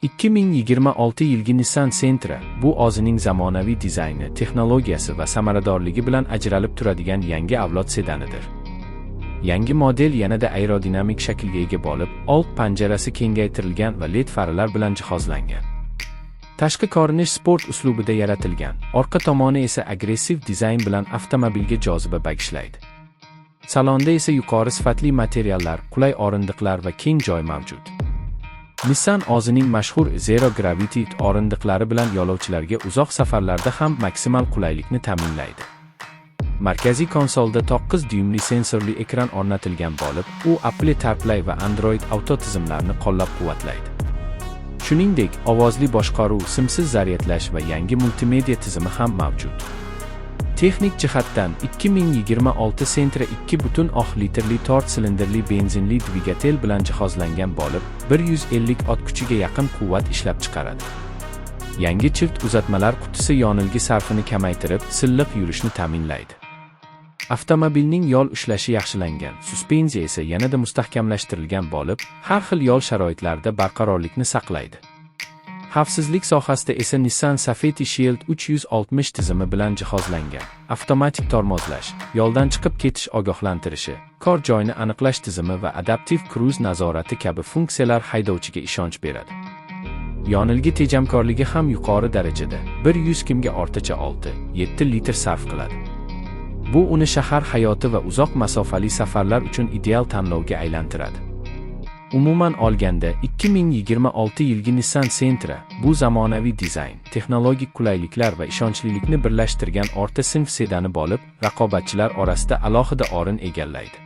2026 yilgi Nissan Sentra bu o'zining zamonaviy dizayni, texnologiyasi va samaradorligi bilan ajralib turadigan yangi avlod sedanidir. Yangi model yanada aerodinamik shaklga ega bo'lib, old panjarasi kengaytirilgan va LED farlar bilan jihozlangan. Tashqi ko'rinish sport uslubida yaratilgan, orqa tomoni esa agressiv dizayn bilan avtomobilga joziba bagishlaydi. Salonda esa yuqori sifatli materiallar, qulay o'rindiqlar va keng joy mavjud. Nissan o'zining mashhur Zero Gravity o'rindiqlari bilan yo'lovchilarga uzoq safarlarda ham maksimal qulaylikni ta'minlaydi. Markaziy konsolda 9 dyumli sensorli ekran o'rnatilgan bo'lib, u Apple CarPlay va Android Auto tizimlarini qo'llab-quvvatlaydi. Shuningdek, ovozli boshqaruv, simsiz zaryadlash va yangi multimedia tizimi ham mavjud. Texnik jihatdan 2026 Sentra 2,6 litrli 4 silindrli benzinli dvigatel bilan jihozlangan bo'lib, 150 ot kuchiga yaqin quvvat ishlab chiqaradi. Yangi chift uzatmalar qutisi yonilg'i sarfini kamaytirib, silliq yurishni ta'minlaydi. Avtomobilning yo'l ushlashi yaxshilangan, suspenziya esa yanada mustahkamlashtirilgan bo'lib, har xil yo'l sharoitlarida barqarorlikni saqlaydi. Xavfsizlik sohasida esa Nissan Safety Shield 360 tizimi bilan jihozlangan. Avtomatik tormozlash, yo'ldan chiqib ketish ogohlantirishi, kor joyini aniqlash tizimi va adaptiv kruz nazorati kabi funksiyalar haydovchiga ishonch beradi. Yonilg'i tejamkorligi ham yuqori darajada, 100 kimga o'rtacha 6-7 litr sarf qiladi. Bu uni shahar hayoti va uzoq masofali safarlar uchun ideal tanlovga aylantiradi. Umuman olganda, 2026 yilgi Nissan Sentra bu zamonaviy dizayn, texnologik qulayliklar va ishonchlilikni birlashtirgan o'rta sinf sedani bo'lib, raqobatchilar orasida alohida o'rin egallaydi.